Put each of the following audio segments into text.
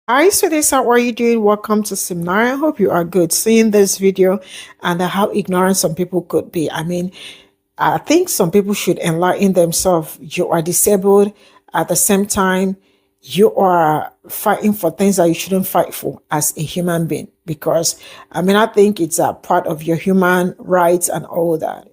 Hi, sweeties, how are you doing? Welcome to Seminar. I hope you are good. Seeing this video and how ignorant some people could be. I think some people should enlighten themselves. You are disabled. At the same time, you are fighting for things that you shouldn't fight for as a human being. Because, I think it's a part of your human rights and all that.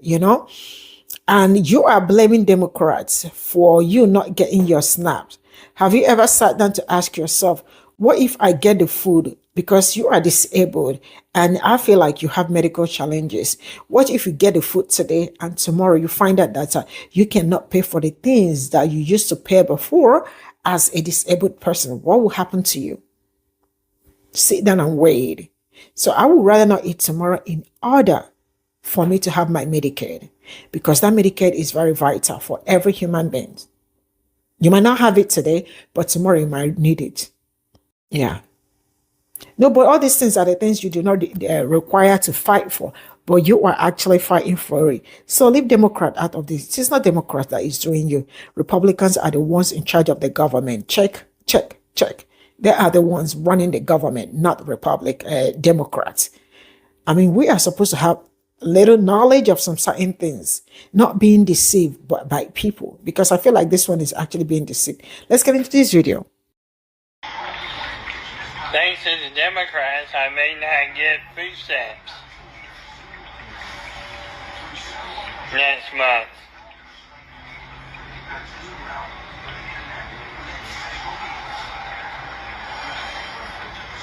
And you are blaming Democrats for you not getting your snaps. Have you ever sat down to ask yourself, what if I get the food because you are disabled and I feel like you have medical challenges? What if you get the food today and tomorrow you find out that you cannot pay for the things that you used to pay before as a disabled person? What will happen to you? Sit down and wait. So I would rather not eat tomorrow in order for me to have my Medicaid, because that Medicaid is very vital for every human being. You might not have it today, but tomorrow you might need it. Yeah. No, but all these things are the things you do not require to fight for, but you are actually fighting for it. So leave Democrat out of this. It's not Democrat that is doing you. Republicans are the ones in charge of the government. Check, check, check. They are the ones running the government, not Democrats. We are supposed to have little knowledge of some certain things, not being deceived by people, because I feel like this one is actually being deceived. Let's get into this video. Thanks to the Democrats, I may not get food stamps next month.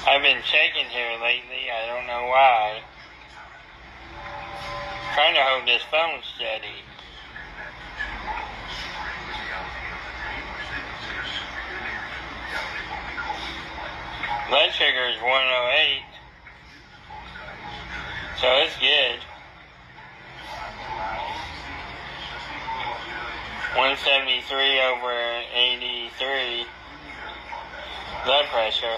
I've been checking here lately, I don't know why. Trying to hold this phone steady. Blood sugar is 108, so it's good. 173 over 83 blood pressure.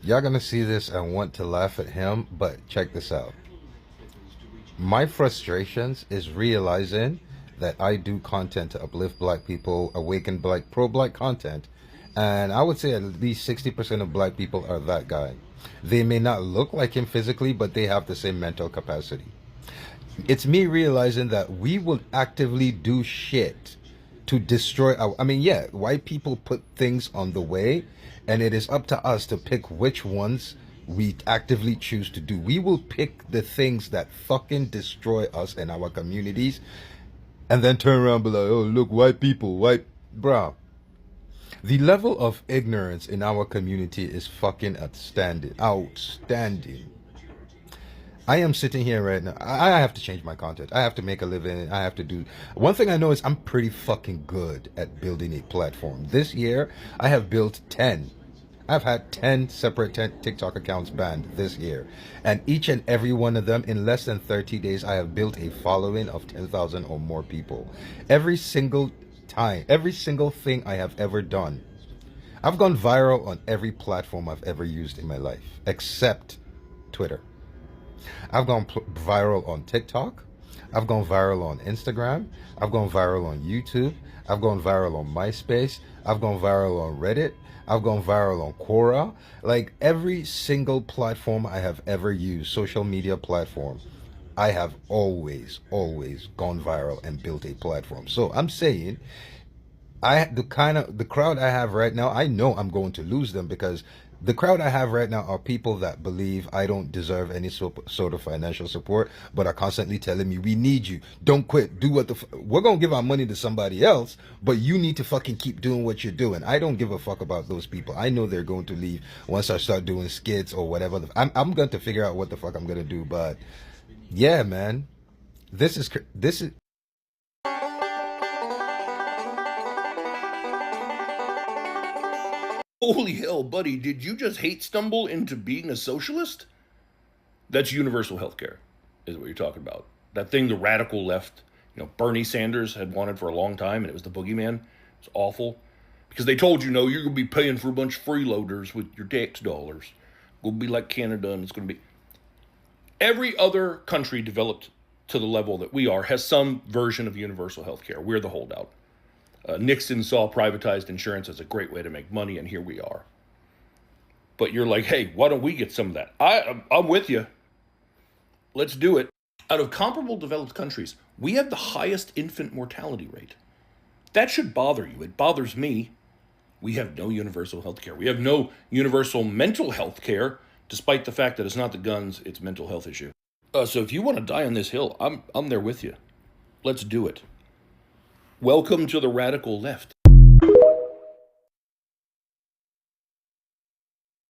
Y'all gonna see this and want to laugh at him, but check this out. My frustrations is realizing that I do content to uplift black people, awaken black, pro-black content, and I would say at least 60% of black people are that guy. They may not look like him physically, but they have the same mental capacity. It's me realizing that we will actively do shit to destroy our, white people put things on the way, and it is up to us to pick which ones we actively choose to do. We will pick the things that fucking destroy us and our communities, and then turn around and be like, oh, look, white people, white, bruh. The level of ignorance in our community is fucking outstanding. Outstanding. I am sitting here right now. I have to change my content. I have to make a living. I have to do. One thing I know is I'm pretty fucking good at building a platform. This year, I have built 10. I've had 10 separate TikTok accounts banned this year. And each and every one of them, in less than 30 days, I have built a following of 10,000 or more people. Every single time, every single thing I have ever done, I've gone viral on every platform I've ever used in my life, except Twitter. I've gone viral on TikTok. I've gone viral on Instagram. I've gone viral on YouTube. I've gone viral on MySpace. I've gone viral on Reddit. I've gone viral on Quora. Like every single platform I have ever used, social media platform, I have always gone viral and built a platform. So I'm saying, the crowd I have right now, I know I'm going to lose them, because the crowd I have right now are people that believe I don't deserve any sort of financial support, but are constantly telling me, we need you, don't quit, do what we're gonna give our money to somebody else, but you need to fucking keep doing what you're doing. I don't give a fuck about those people. I know they're going to leave once I start doing skits or whatever. I'm going to figure out what the fuck I'm gonna do, but yeah, man, this is. Holy hell, buddy, did you just hate stumble into being a socialist? That's universal health care, is what you're talking about. That thing the radical left, Bernie Sanders had wanted for a long time, and it was the boogeyman. It's awful. Because they told you, no, you're going to be paying for a bunch of freeloaders with your tax dollars. It's going to be like Canada, and it's going to be. Every other country developed to the level that we are has some version of universal health care. We're the holdout. Nixon saw privatized insurance as a great way to make money, and here we are. But you're like, hey, why don't we get some of that? I'm with you. Let's do it. Out of comparable developed countries, we have the highest infant mortality rate. That should bother you. It bothers me. We have no universal health care. We have no universal mental health care, despite the fact that it's not the guns, it's a mental health issue. So if you want to die on this hill, I'm there with you. Let's do it. Welcome to the radical left.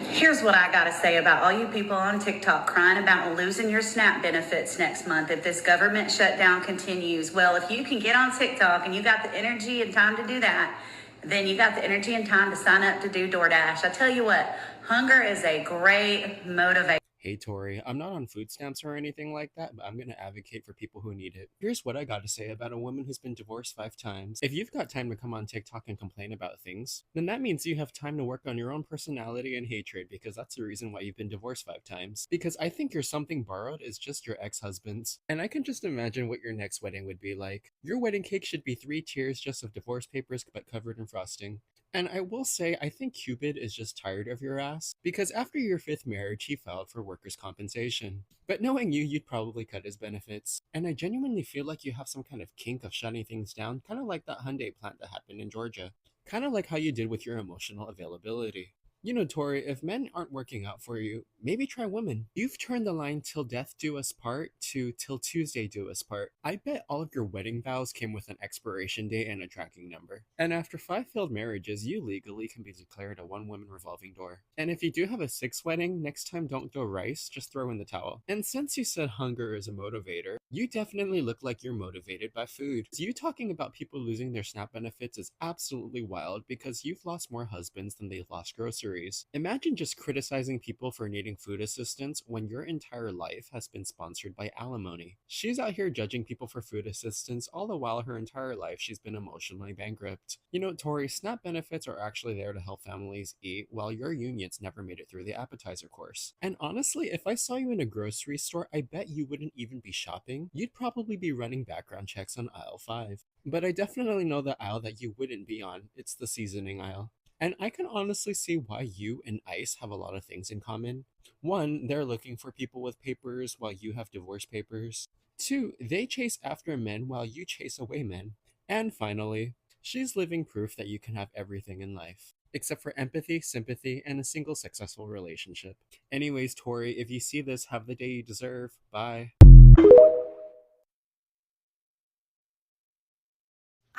Here's what I gotta say about all you people on TikTok crying about losing your SNAP benefits next month if this government shutdown continues. Well, if you can get on TikTok and you got the energy and time to do that, then you got the energy and time to sign up to do DoorDash. I tell you what, hunger is a great motivator. Hey Tori, I'm not on food stamps or anything like that, but I'm going to advocate for people who need it. Here's what I got to say about a woman who's been divorced 5 times. If you've got time to come on TikTok and complain about things, then that means you have time to work on your own personality and hatred, because that's the reason why you've been divorced 5 times. Because I think your something borrowed is just your ex-husband's. And I can just imagine what your next wedding would be like. Your wedding cake should be 3 tiers just of divorce papers but covered in frosting. And I will say, I think Cupid is just tired of your ass, because after your 5th marriage, he filed for workers' compensation. But knowing you, you'd probably cut his benefits. And I genuinely feel like you have some kind of kink of shutting things down, kind of like that Hyundai plant that happened in Georgia. Kind of like how you did with your emotional availability. You know, Tori, if men aren't working out for you, maybe try women. You've turned the line "till death do us part" to "till Tuesday do us part." I bet all of your wedding vows came with an expiration date and a tracking number. And after 5 failed marriages, you legally can be declared a one-woman revolving door. And if you do have a 6th wedding, next time don't throw rice, just throw in the towel. And since you said hunger is a motivator, you definitely look like you're motivated by food. So you talking about people losing their SNAP benefits is absolutely wild, because you've lost more husbands than they've lost groceries. Imagine just criticizing people for needing food assistance when your entire life has been sponsored by alimony. She's out here judging people for food assistance, all the while her entire life she's been emotionally bankrupt. You know, Tori, SNAP benefits are actually there to help families eat, while your unions never made it through the appetizer course. And honestly, if I saw you in a grocery store, I bet you wouldn't even be shopping. You'd probably be running background checks on aisle 5. But I definitely know the aisle that you wouldn't be on. It's the seasoning aisle. And I can honestly see why you and ICE have a lot of things in common. 1, they're looking for people with papers while you have divorce papers. 2, they chase after men while you chase away men. And finally, she's living proof that you can have everything in life, except for empathy, sympathy, and a single successful relationship. Anyways, Tori, if you see this, have the day you deserve. Bye.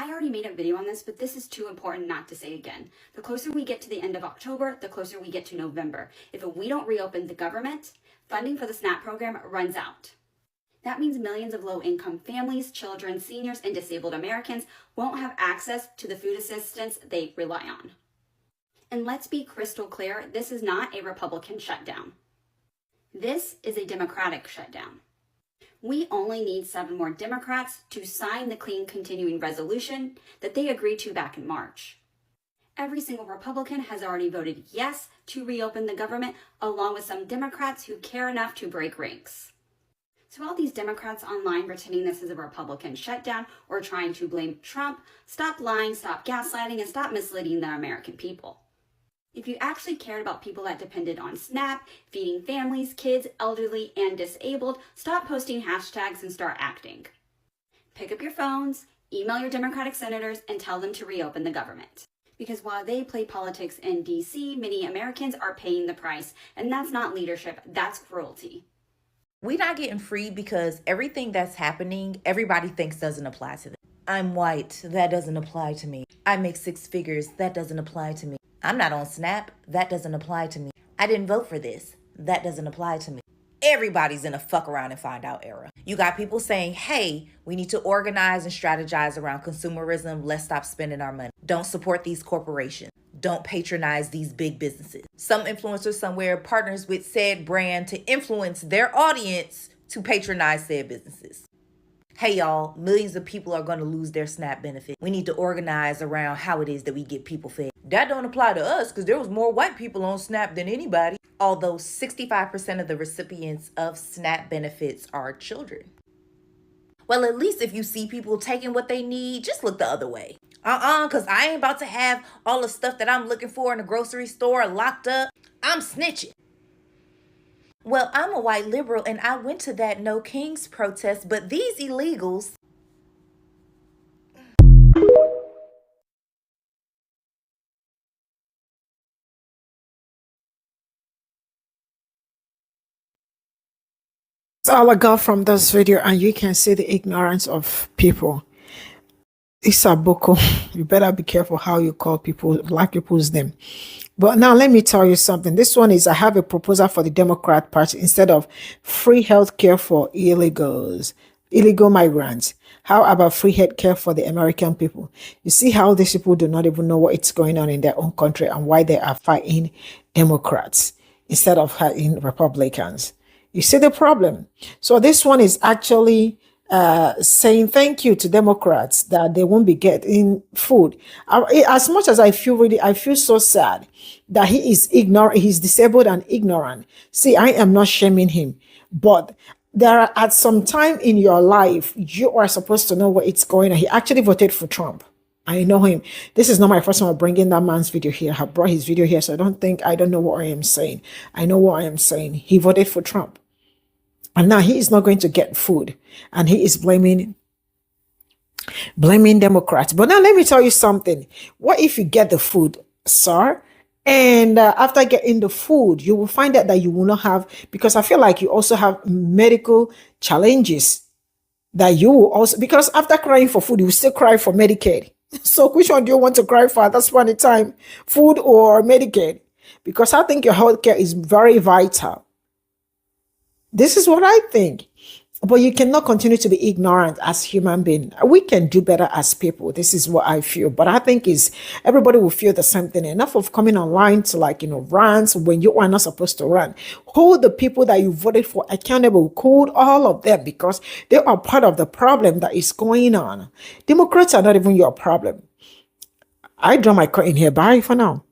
I already made a video on this, but this is too important not to say again. The closer we get to the end of October, the closer we get to November. If we don't reopen the government, funding for the SNAP program runs out. That means millions of low-income families, children, seniors, and disabled Americans won't have access to the food assistance they rely on. And let's be crystal clear, this is not a Republican shutdown. This is a Democratic shutdown. We only need 7 more Democrats to sign the clean continuing resolution that they agreed to back in March. Every single Republican has already voted yes to reopen the government, along with some Democrats who care enough to break ranks. So all these Democrats online pretending this is a Republican shutdown or trying to blame Trump, stop lying, stop gaslighting, and stop misleading the American people. If you actually cared about people that depended on SNAP, feeding families, kids, elderly, and disabled, stop posting hashtags and start acting. Pick up your phones, email your Democratic senators, and tell them to reopen the government. Because while they play politics in DC, many Americans are paying the price, and that's not leadership, that's cruelty. We're not getting free because everything that's happening, everybody thinks doesn't apply to them. I'm white, that doesn't apply to me. I make 6 figures, that doesn't apply to me. I'm not on SNAP, that doesn't apply to me. I didn't vote for this, that doesn't apply to me. Everybody's in a fuck around and find out era. You got people saying, hey, we need to organize and strategize around consumerism. Let's stop spending our money. Don't support these corporations. Don't patronize these big businesses. Some influencer somewhere partners with said brand to influence their audience to patronize said businesses. Hey y'all, millions of people are going to lose their SNAP benefit. We need to organize around how it is that we get people fed. That don't apply to us because there was more white people on SNAP than anybody. Although 65% of the recipients of SNAP benefits are children. Well, at least if you see people taking what they need, just look the other way. Because I ain't about to have all the stuff that I'm looking for in the grocery store locked up. I'm snitching. Well, I'm a white liberal and I went to that No Kings protest, but these illegals. That's all I got from this video, and you can see the ignorance of people. Isaboko, you better be careful how you call people, black people's name. But now let me tell you something. This one is, I have a proposal for the Democrat Party. Instead of free health care for illegal migrants, how about free health care for the American people? You see how these people do not even know what is going on in their own country and why they are fighting Democrats instead of fighting Republicans. You see the problem. So this one is actually saying thank you to Democrats that they won't be getting food. As much as I feel so sad that he is ignorant, he's disabled and ignorant. See, I am not shaming him, but there are, at some time in your life, you are supposed to know what it's going on. He actually voted for Trump. I know him. This is not my first time bringing that man's video here. I brought his video here, so I don't know what I am saying. I know what I am saying. He voted for Trump. And now he is not going to get food. And he is blaming Democrats. But now let me tell you something. What if you get the food, sir? And after getting the food, you will find out that you will not have, because I feel like you also have medical challenges that you will also, because after crying for food, you will still cry for Medicaid. So which one do you want to cry for at this point in time? Food or Medicaid? Because I think your healthcare is very vital. This is what I think. But you cannot continue to be ignorant as human being. We can do better as people. This is what I feel. But I think is everybody will feel the same thing. Enough of coming online to rant when you are not supposed to rant. Hold the people that you voted for accountable. Hold all of them, because they are part of the problem that is going on. Democrats are not even your problem. I draw my curtain here. Bye for now.